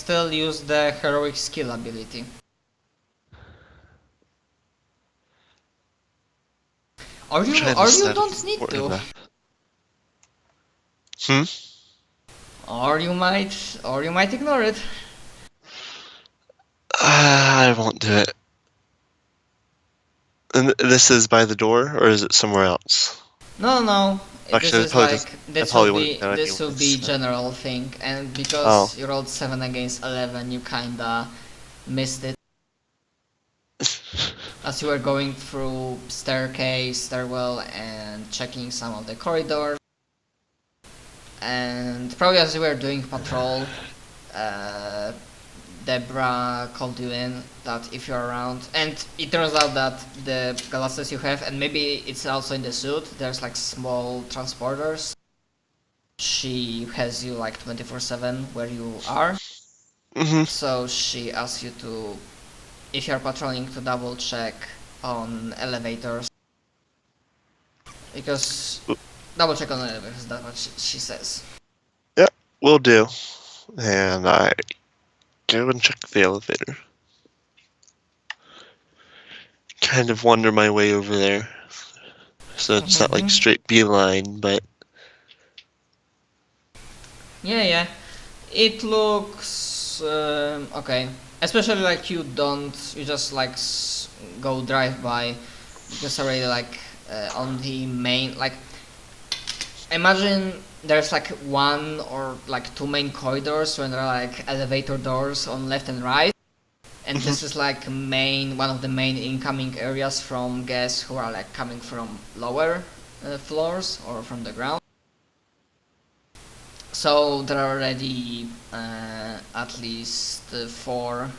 still use the heroic skill ability. Or you don't need to. Or you might ignore it. I won't do it. And this is by the door, or is it somewhere else? No. Actually, This will be general thing, and because you rolled 7 against 11, you kinda missed it. As you were going through stairwell, and checking some of the corridors. And probably as you were doing patrol, Debra called you in that if you're around, and it turns out that the glasses you have, and maybe it's also in the suit, there's like small transporters. She has you like 24/7 where you are. So she asks you to, if you're patrolling, to double check on elevators. Because double check on elevators, that's what she says. Yeah, will do. And I go and check the elevator. Kind of wander my way over there. So it's not like straight beeline, but... Yeah. It looks okay. Especially like you just like go drive by, because already like on the main, like, imagine there's like one or like two main corridors when there are like elevator doors on left and right, and this is like one of the main incoming areas from guests who are like coming from lower floors or from the ground. So there are already at least 4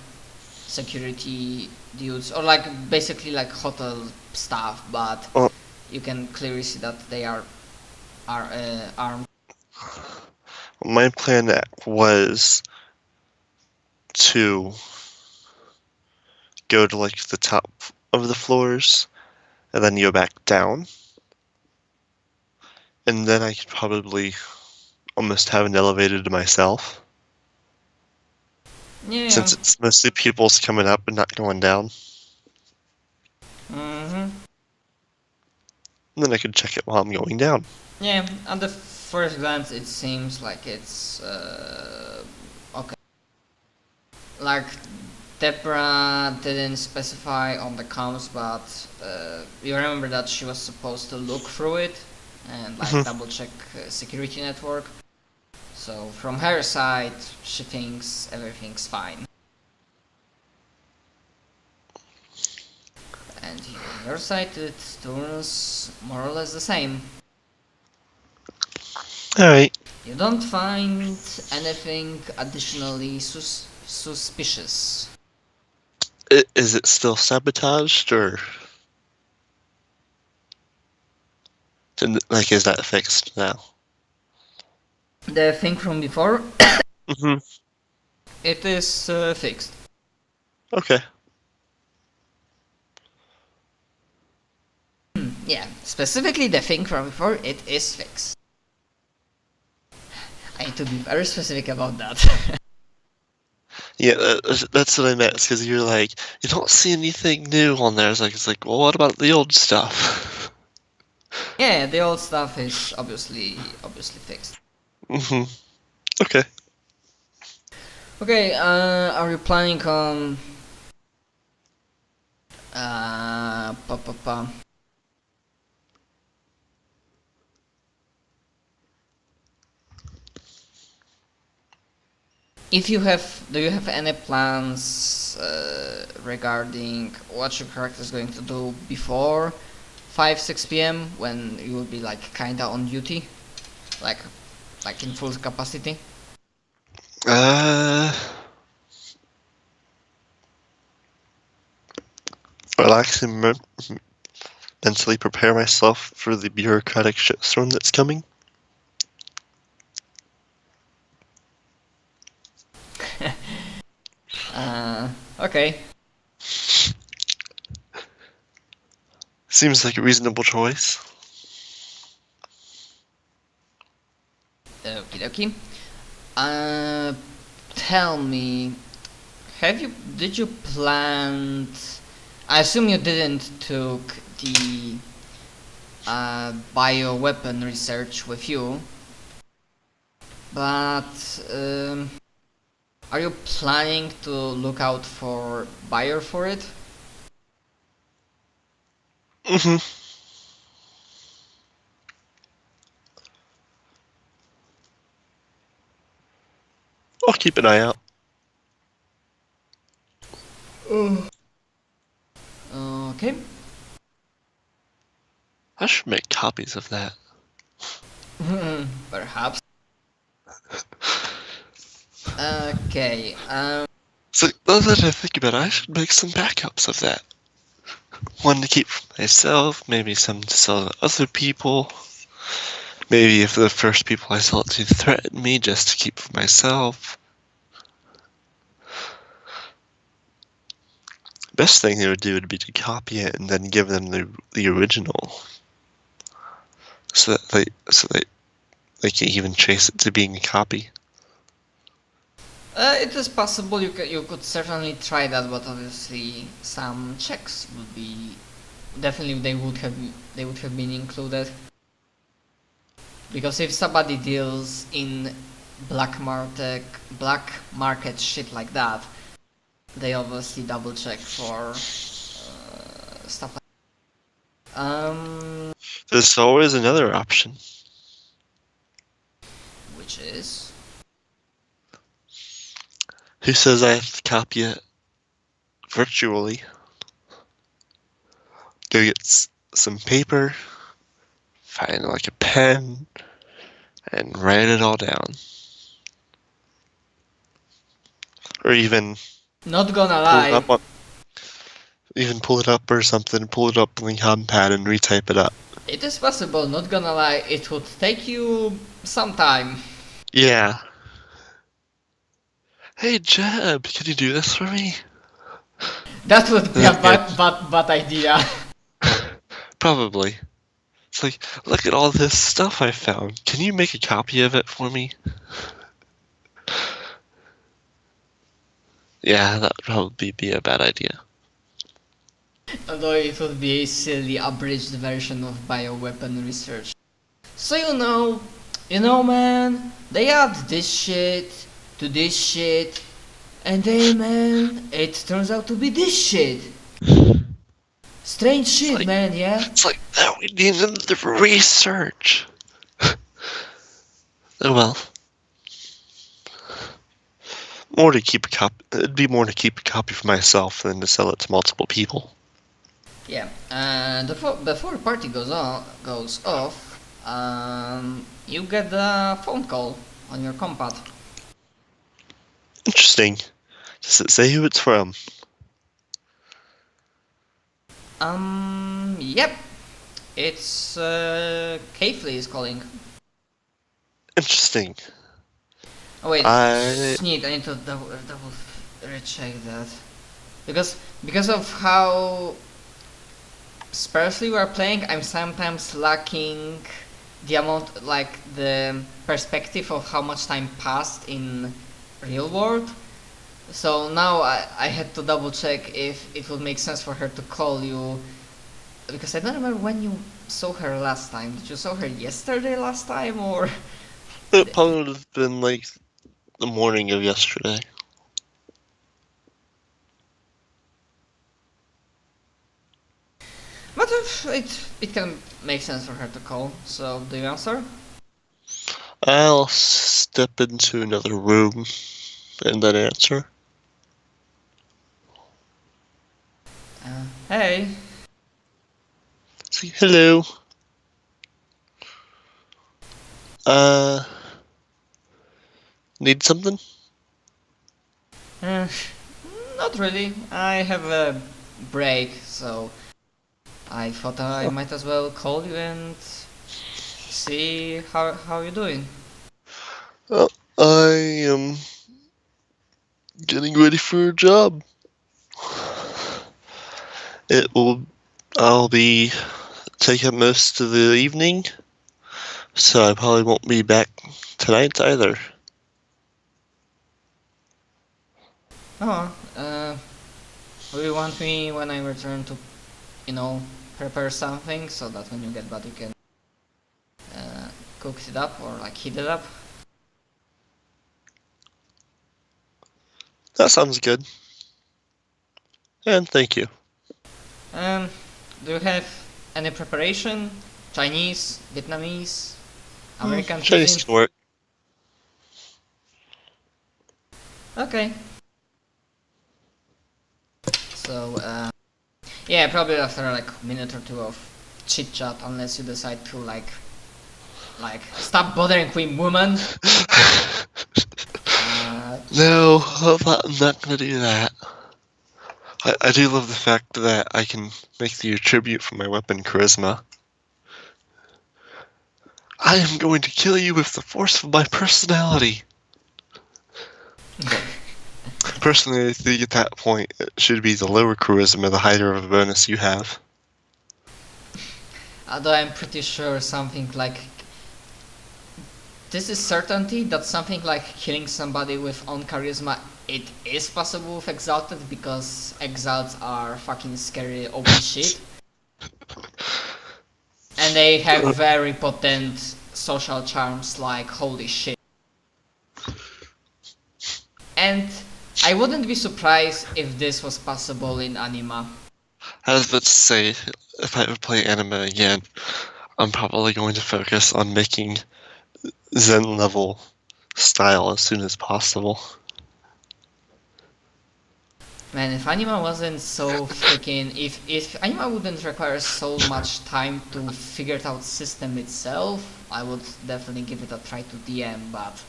security dudes, or like basically like hotel staff, but you can clearly see that they are armed. My plan was to go to like the top of the floors and then go back down, and then I could probably almost have an elevator to myself. Yeah. Since it's mostly people's coming up and not going down. And then I could check it while I'm going down. Yeah, at the first glance it seems like it's okay. Like, Debra didn't specify on the comms, but you remember that she was supposed to look through it and like double check security network. So from her side, she thinks everything's fine. And on your side, it turns more or less the same. Alright. You don't find anything additionally suspicious. Is it still sabotaged, or... like, is that fixed now? The thing from before? It is fixed. Okay. Yeah, specifically the thing from before, it is fixed. I need to be very specific about that. Yeah, that's what I meant, because you're like, you don't see anything new on there. It's like, well, what about the old stuff? Yeah, the old stuff is obviously fixed. Okay. Okay, are you planning on... do you have any plans regarding what your character is going to do before 5-6 p.m. when you will be like kinda on duty, like in full capacity? Relax and mentally prepare myself for the bureaucratic shitstorm that's coming. Okay. Seems like a reasonable choice. Okie dokie. tell me, did you plan? I assume you didn't took the bioweapon research with you, but are you planning to look out for buyer for it? Mm-hmm. I'll keep an eye out. Okay. I should make copies of that. Perhaps. Okay. So now that I think about it, I should make some backups of that. One to keep for myself, maybe some to sell to other people. Maybe if the first people I sell it to threaten me, just to keep for myself. Best thing they would do would be to copy it and then give them the original, so that they can even trace it to being a copy. It is possible you could certainly try that, but obviously some checks would be definitely they would have been included. Because if somebody deals in black market shit like that, they obviously double check for stuff like There's always another option. which is Who says I have to copy it virtually? Go get some paper, find like a pen, and write it all down. Or even not gonna lie. Pull it up or something, pull it up on the HomePad and retype it up. It is possible, not gonna lie, it would take you some time. Yeah. Hey Jeb, can you do this for me? That would be a bad idea. Probably. It's like, look at all this stuff I found. Can you make a copy of it for me? Yeah, that would probably be a bad idea. Although it would be a silly abridged version of bioweapon research. So you know man, they add this shit to this shit, and then man, it turns out to be this shit. Strange shit, like, man, yeah? It's like, that we need the research. Oh well. It'd be more to keep a copy for myself than to sell it to multiple people. Yeah, and before the party goes off, you get a phone call on your compad. Interesting. Does it say who it's from? Yep. It's, Kayfley is calling. Interesting. Oh wait, I need to double recheck that. Because of how sparsely we are playing, I'm sometimes lacking the amount, like the perspective of how much time passed in real world. So now I had to double check if it would make sense for her to call you, because I don't remember when you saw her last time. Did you saw her yesterday last time, or? It probably would have been like the morning of yesterday. But it can make sense for her to call, so do you answer? I'll step into another room and then answer. Hey. Say hello. Need something? Not really. I have a break, so I thought I might as well call you and see how you're doing. Well, I am getting ready for a job. I'll be taking up most of the evening, so I probably won't be back tonight either. Oh, will you want me when I return to, prepare something so that when you get back you can cook it up or like heat it up? That sounds good. And thank you. Do you have any preparation? Chinese, Vietnamese, American Chinese cuisine? can work. Okay. So, yeah, probably after like a minute or two of chit chat, unless you decide to like stop bothering women. No, I'm not gonna do that. I do love the fact that I can make the attribute for my weapon charisma. I am going to kill you with the force of my personality. Personally, I think at that point it should be the lower charisma, the higher of a bonus you have. Although I'm pretty sure something like this is certainty that something like killing somebody with on charisma, it is possible with exalted because exalts are fucking scary OP shit. And they have very potent social charms like holy shit. And I wouldn't be surprised if this was possible in anime. I was about to say, if I ever play anime again, I'm probably going to focus on making Zen level style as soon as possible. Man, if anime wasn't so freaking... If anime wouldn't require so much time to figure it out system itself, I would definitely give it a try to DM, but...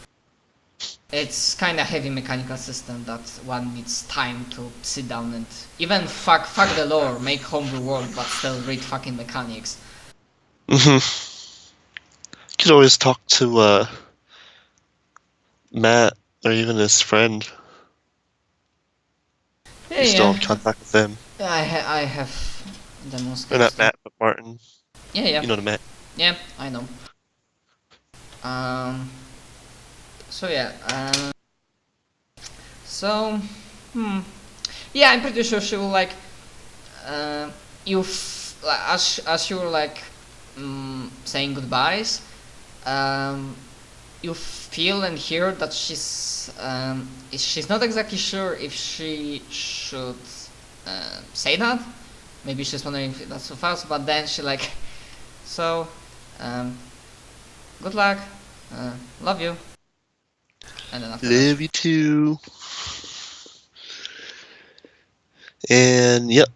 It's kinda heavy mechanical system that one needs time to sit down and... Even fuck the lore, make homebrew world, but still read fucking mechanics. You could always talk to, Matt, or even his friend. Yeah, You still have contact with them. I have the most... Or not Matt, but Martin. Yeah. You know the Matt. Yeah, I know. So yeah, yeah, I'm pretty sure she will like, as you were like, saying goodbyes, you feel and hear that she's not exactly sure if she should say that. Maybe she's wondering if that's too fast, but then she like, so, good luck, love you. And then after Love you too. And yep.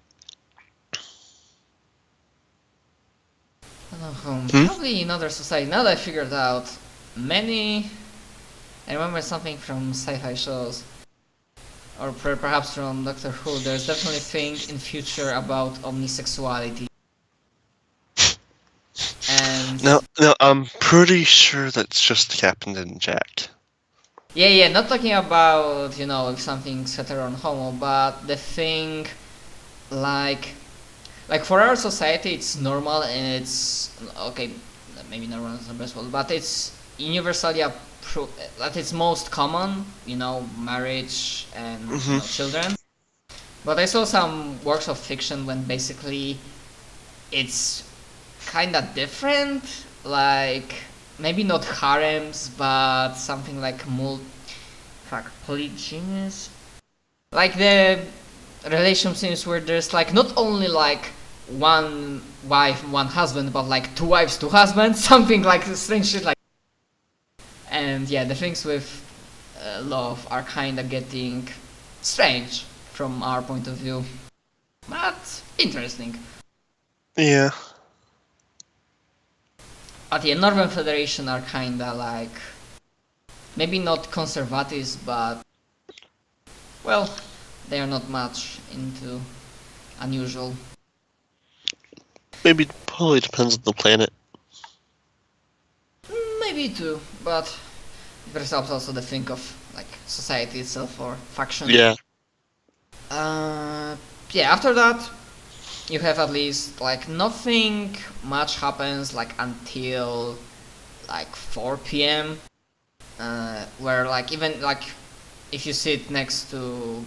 probably in other society. Now that I figured out I remember something from sci-fi shows, or perhaps from Doctor Who. There's definitely a thing in future about omnisexuality. And No, I'm pretty sure that's just Captain and Jack. yeah, not talking about, if something's hetero or homo, but the thing, like for our society it's normal and it's, okay, maybe normal is the best word, but it's universally that it's most common, marriage and children. But I saw some works of fiction when basically it's kinda different, like maybe not harems, but something like polygynous. Like the relationships where there's like not only like one wife, one husband, but like two wives, two husbands, something like strange shit like. And yeah, the things with love are kinda getting strange from our point of view, but interesting. Yeah. But yeah, Northern Federation are kinda like, maybe not conservatives, but, well, they are not much into unusual. Maybe probably depends on the planet. Maybe too, but there's also the thing of like society itself or faction. Yeah. Yeah, after that, you have at least like nothing much happens like until like 4 p.m. Where like even like if you sit next to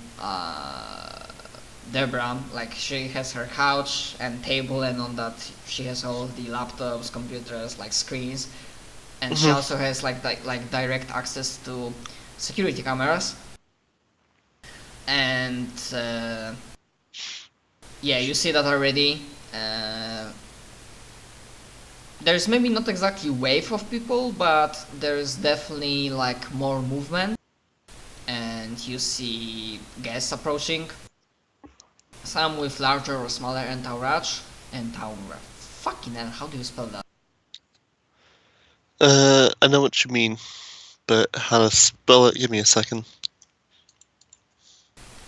Deborah, like she has her couch and table, and on that she has all of the laptops, computers, like screens, and she also has like direct access to security cameras. And yeah, you see that already. There's maybe not exactly wave of people, but there's definitely like more movement, and you see guests approaching, some with larger or smaller entourage. Fucking hell, how do you spell that? I know what you mean, but how to spell it? Give me a second.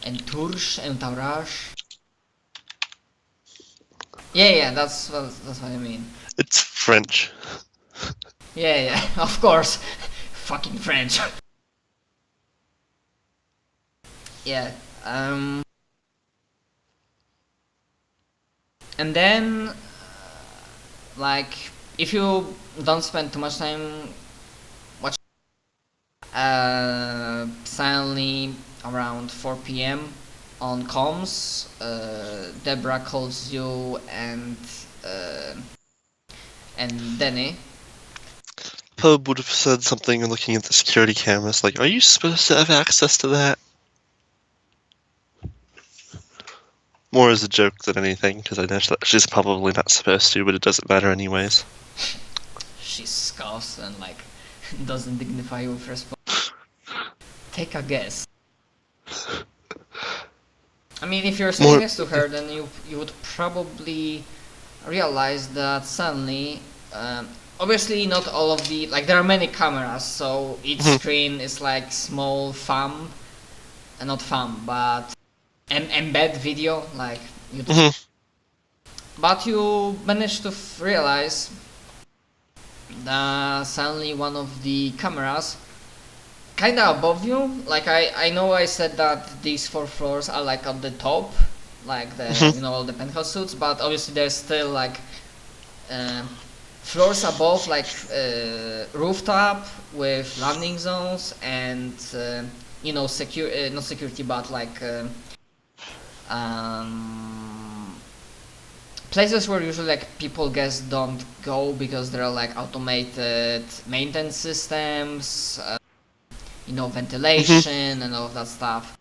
Entourage. Yeah, that's what I mean. It's French. Yeah, of course. Fucking French. Yeah, and then, like, if you don't spend too much time watching, suddenly around 4 p.m. on comms, Deborah calls you and Danny. Pub would have said something looking at the security cameras like, are you supposed to have access to that? More as a joke than anything, because I know she's probably not supposed to, but it doesn't matter anyways. She scoffs and like doesn't dignify you with response. Take a guess. I mean, if you're sitting next to her, then you would probably realize that suddenly, obviously not all of the, like, there are many cameras, so each screen is like small not thumb, but embed video, like you but you manage to realize that suddenly one of the cameras kinda above you, like I know I said that these 4 floors are like at the top, like the you know, all the penthouse suites, but obviously there's still like floors above, like rooftop with landing zones and you know, not security, but like places where usually like guests don't go because there are like automated maintenance systems, you know, ventilation and all of that stuff.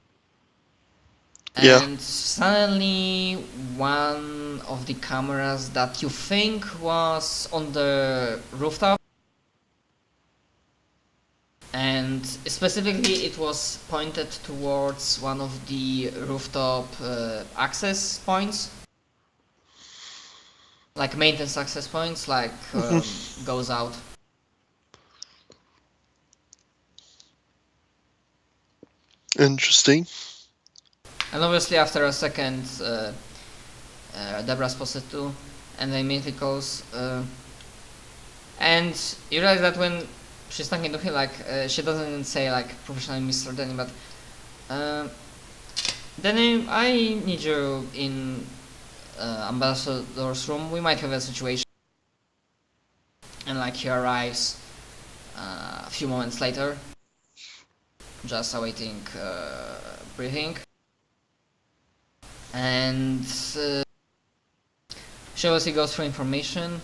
And suddenly one of the cameras that you think was on the rooftop, and specifically it was pointed towards one of the rooftop access points, like maintenance access points, like goes out. Interesting. And obviously after a second, Deborah spots it too, and they immediately calls, and you realize that when she's talking to him, like she doesn't say like professionally Mr. Denny, but Denny, I need you in Ambassador's room. We might have a situation. And like he arrives a few moments later, just awaiting briefing. And she obviously goes through information.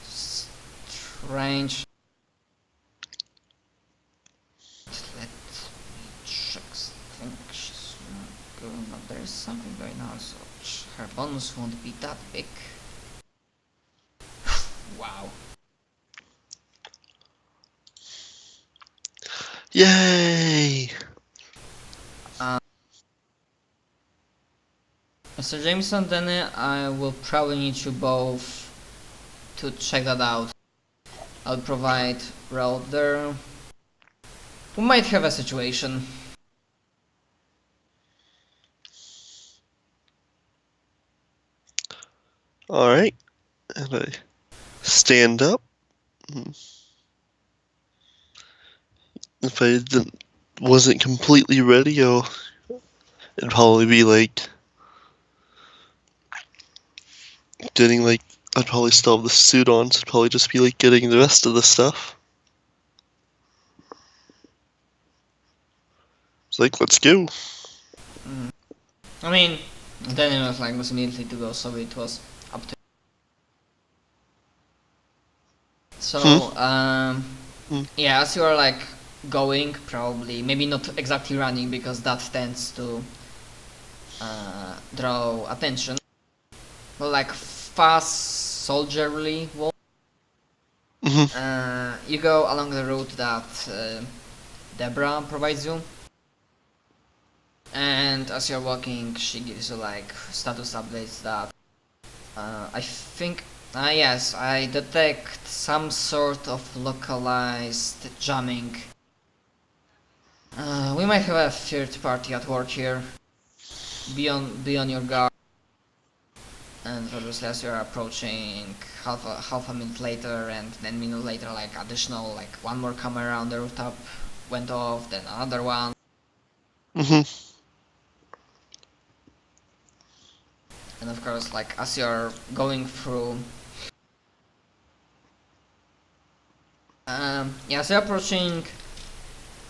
Strange. Let me check. I think she's not going. There's something going on, so her bonus won't be that big. Wow. Yay! Mr. Jameson, then I will probably need you both to check that out. I'll provide route there. We might have a situation. Alright. And I stand up. If I wasn't completely ready, it'd probably be like getting like, I'd probably still have the suit on, so it'd probably just be like getting the rest of the stuff. It's like, let's go. I mean, then it was immediately to go, so it was up to. So yeah, as you are like going, probably maybe not exactly running because that tends to draw attention, but like fast soldierly walk. You go along the route that Deborah provides you, and as you're walking, she gives you like status updates that I think. Yes, I detect some sort of localized jamming. We might have a third party at work here. Be on your guard. And obviously, as you're approaching, half a minute later, and then minute later, like additional, like one more camera on the rooftop went off, then another one. And of course, like as you're going through. Yeah, so approaching,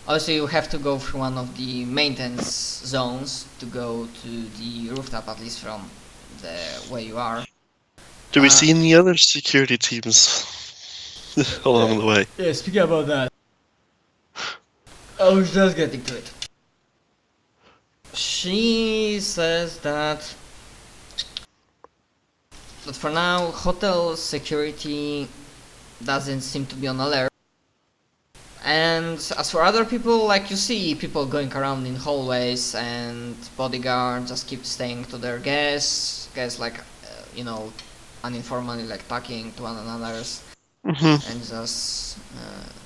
obviously you have to go through one of the maintenance zones to go to the rooftop, at least from the way you are. Do we see any other security teams along the way? Yeah, speaking about that, I was just getting to it. She says that for now, hotel security doesn't seem to be on alert. And as for other people, like you see people going around in hallways and bodyguards just keep staying to their guests like, uninformally like talking to one another and just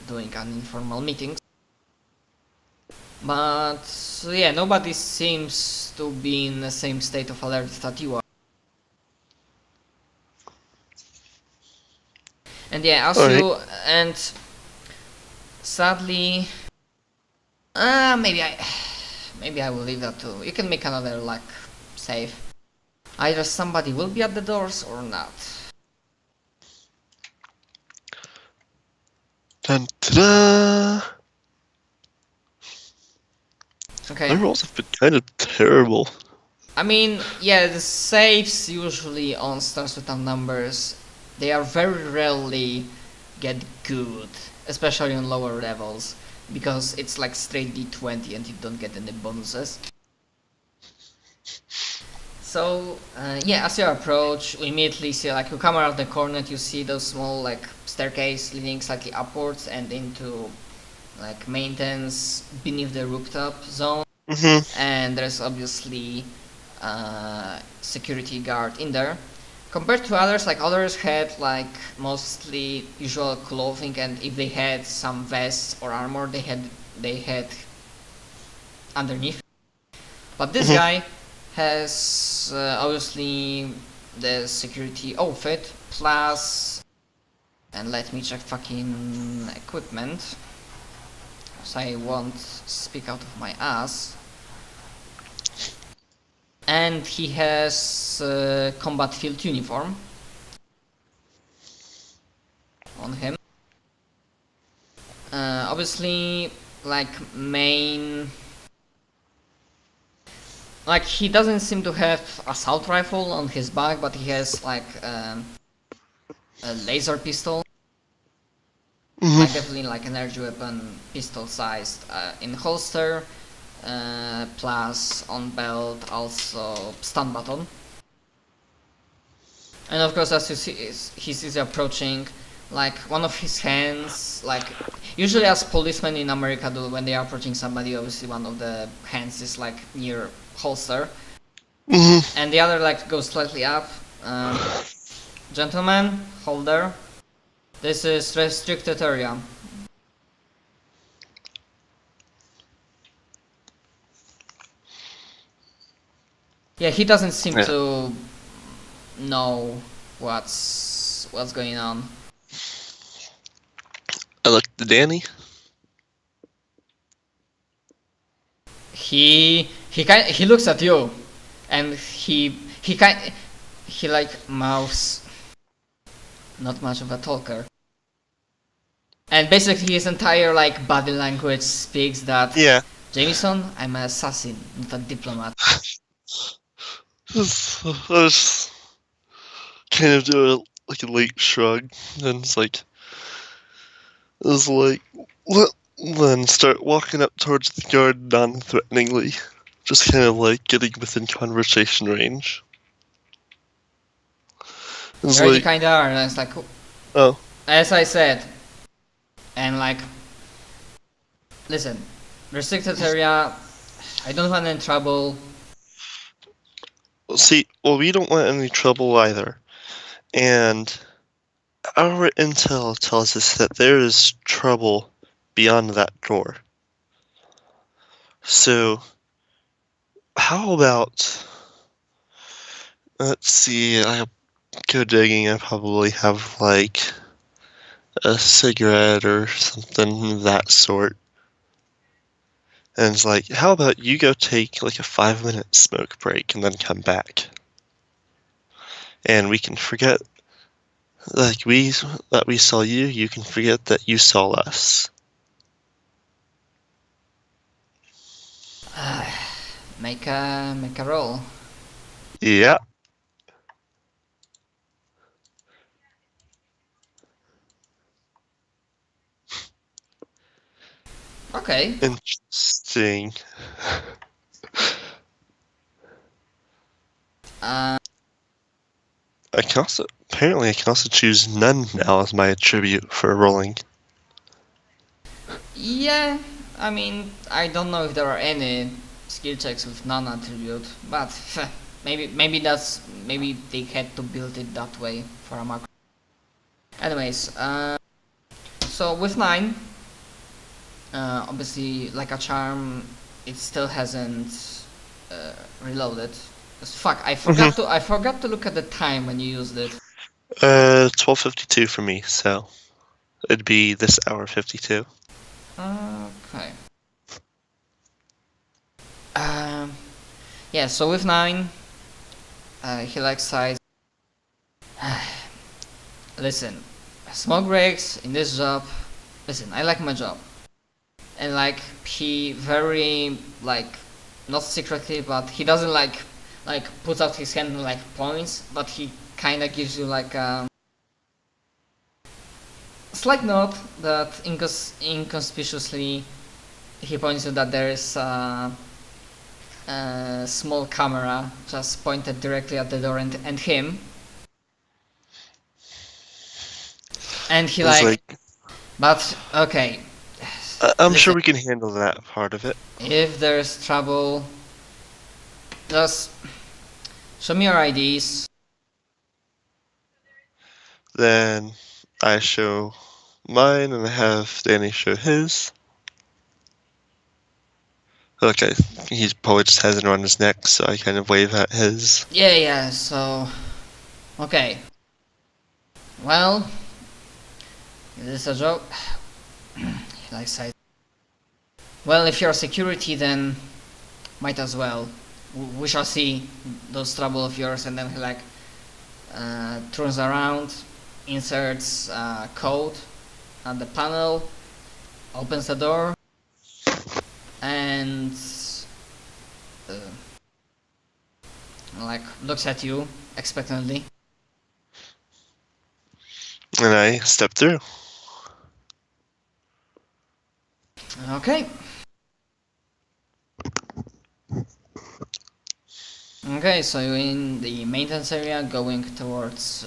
doing uninformal meetings. But yeah, nobody seems to be in the same state of alert that you are. And yeah, also, and sadly, maybe I will leave that too. You can make another luck save. Either somebody will be at the doors or not. Dun, ta-da! Okay. My rolls have been kind of terrible. I mean, yeah, the saves usually on stars without numbers, they are very rarely get good, especially on lower levels, because it's like straight D20 and you don't get any bonuses. So yeah, as you approach, you immediately see, like, you come around the corner, you see those small like staircase leading slightly upwards and into like maintenance beneath the rooftop zone. And there's obviously security guard in there. Compared to others, like others had like mostly usual clothing, and if they had some vests or armor, they had underneath. But this guy has obviously the security outfit plus, and let me check fucking equipment, so I won't speak out of my ass. And he has combat field uniform on him. Obviously, like main, like he doesn't seem to have assault rifle on his back, but he has like a laser pistol. Like definitely like energy weapon, pistol sized in holster. Plus on belt also stun button. And of course, as you see, he sees you approaching, like one of his hands, like usually as policemen in America do when they are approaching somebody, obviously one of the hands is like near holster, and the other like goes slightly up. Gentlemen, hold there. This is restricted area. Yeah, he doesn't seem to know what's going on. I look to Danny. He looks at you, and he like mouths. Not much of a talker. And basically his entire like body language speaks that Jameson, I'm an assassin, not a diplomat. I just kind of do a late shrug, and it's like, then start walking up towards the yard non-threateningly, just kind of like getting within conversation range. You It's already like, kinda are, and it's like, oh, as I said, and like, listen, restricted area, I don't want any trouble. see, well, we don't want any trouble either, and our intel tells us that there is trouble beyond that door. So, how about, let's see, I'll go digging, I probably have like a cigarette or something of that sort. And it's like, how about you go take like a 5-minute smoke break and then come back? And we can forget that we saw you, you can forget that you saw us. Make a roll. Yeah. Okay. Interesting. Apparently I can also choose none now as my attribute for rolling. Yeah, I mean, I don't know if there are any skill checks with non-attribute, but maybe they had to build it that way for a macro. Anyways, so with 9, obviously, like a charm, it still hasn't reloaded. 'Cause fuck, I forgot to look at the time when you used it. 12:52 for me, so it'd be this hour 52. Okay. Yeah, so with 9, he likes size. Listen, smoke breaks in this job. Listen, I like my job. And like, he very, like, not secretly, but he doesn't like puts out his hand and like points, but he kinda gives you like a slight nod that inconspicuously he points you that there is a small camera just pointed directly at the door and him. And he like, but okay. I'm sure we can handle that part of it. If there's trouble, just show me your IDs. Then I show mine and I have Danny show his. Okay, he probably just has it around his neck, so I kind of wave at his. Yeah, so... Okay. Well... Is this a joke? Like size. Well, if you're security, then... Might as well. We shall see those trouble of yours, and then he like... turns around, inserts code at the panel, opens the door, and like looks at you expectantly. And I step through. Okay. Okay, so you're in the maintenance area going towards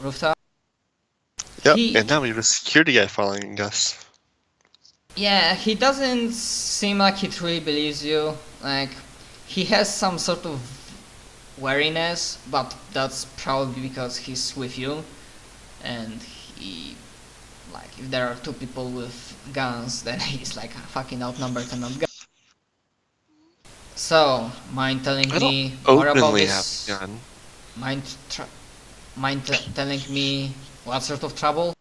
rooftop. Yep, and now we have a security guy following us. Yeah, he doesn't seem like he truly believes you. Like, he has some sort of wariness, but that's probably because he's with you. And he, like, if there are 2 people with guns, then he's like fucking outnumbered and not gun. So, mind telling me more about this? Have a gun. Mind telling me what sort of trouble?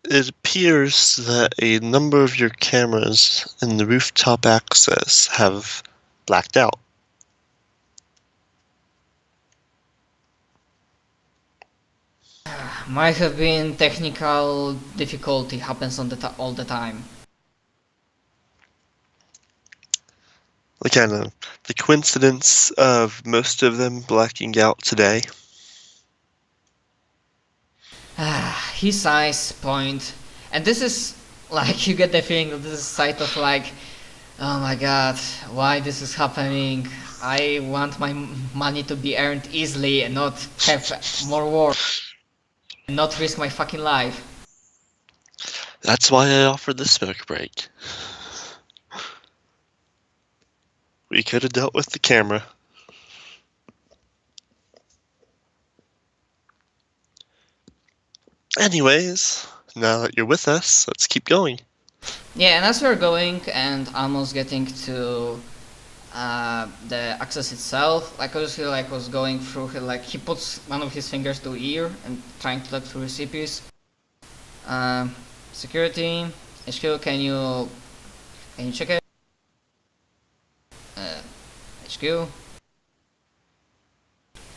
It appears that a number of your cameras in the rooftop access have blacked out. Might have been technical difficulty, happens on all the time. the kind of the coincidence of most of them blacking out today. He sighs, point, and this is like you get the feeling that this is side of like, oh my god, why this is happening? I want my money to be earned easily and not have more work and not risk my fucking life. That's why I offered the smoke break. We could have dealt with the camera. Anyways, now that you're with us, let's keep going. Yeah, and as we're going and almost getting to the access itself, like obviously like was going through, like he puts one of his fingers to ear and trying to look through his CPs. Security, HQ, can you check it? HQ.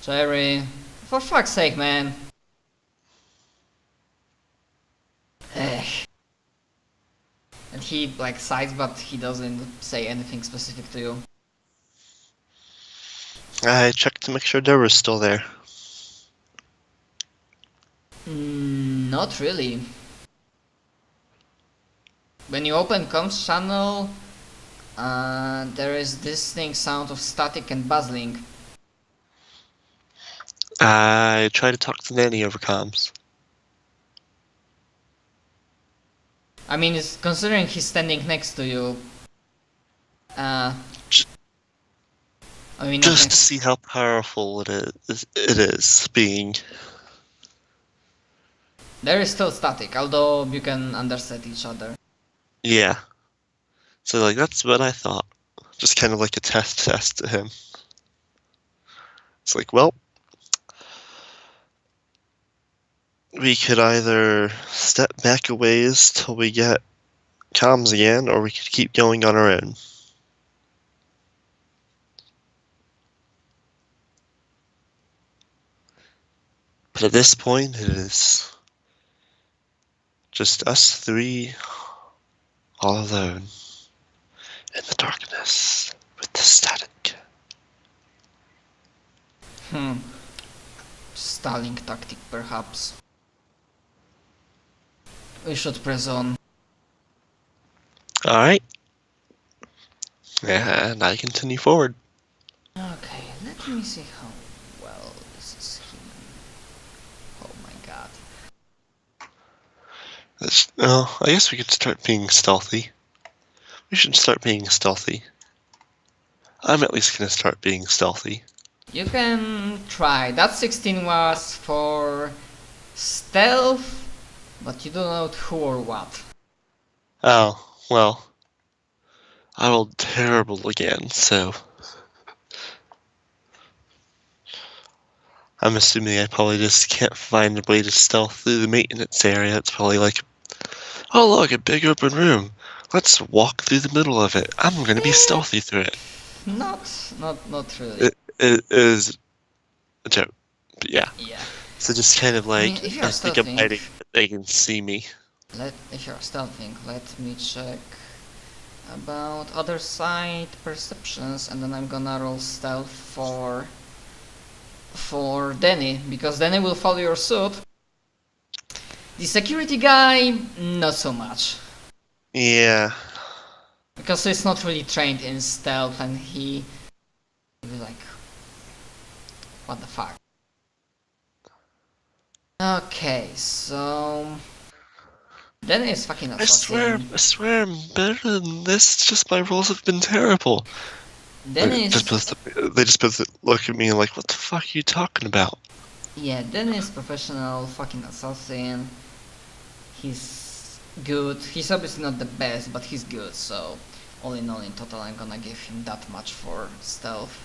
Jerry, for fuck's sake, man. And he like sighs, but he doesn't say anything specific to you. I checked to make sure Deborah's still there. Not really. When you open comms channel, there is distinct sound of static and buzzing. I tried to talk to Nanny over comms. I mean, it's considering he's standing next to you. I mean, Just to see how powerful it is being. There is still static, although you can understand each other. Yeah. So like that's what I thought. Just kind of like a test to him. It's like, well, we could either step back a ways till we get comms again, or we could keep going on our own. But at this point, it is just us three, all alone, in the darkness, with the static. Stalling tactic, perhaps. We should press on. Alright. And I continue forward. Okay, let me see how well this is human. Oh my god. I guess we could start being stealthy. We should start being stealthy. I'm at least gonna start being stealthy. You can try. That 16 was for stealth, but you don't know who or what. Oh, well. I rolled terrible again, so... I'm assuming I probably just can't find a way to stealth through the maintenance area. It's probably like, oh look, a big open room. Let's walk through the middle of it. I'm gonna be stealthy through it. Not really. It is a joke, but yeah. Yeah. So just kind of like, if you're I think I'm stealthing- hiding, but they can see me. If you're stealthing, let me check about other side perceptions, and then I'm gonna roll stealth for Danny, because Danny will follow your suit. The security guy, not so much. Yeah. Because he's not really trained in stealth, and he'll be like, what the fuck? Okay, so... Danny is fucking I assassin. swear I'm better than this. It's just my rolls have been terrible. Danny They is... just look at me like, what the fuck are you talking about? Yeah, Danny is professional fucking assassin. He's good. He's obviously not the best, but he's good, so all in total I'm gonna give him that much for stealth.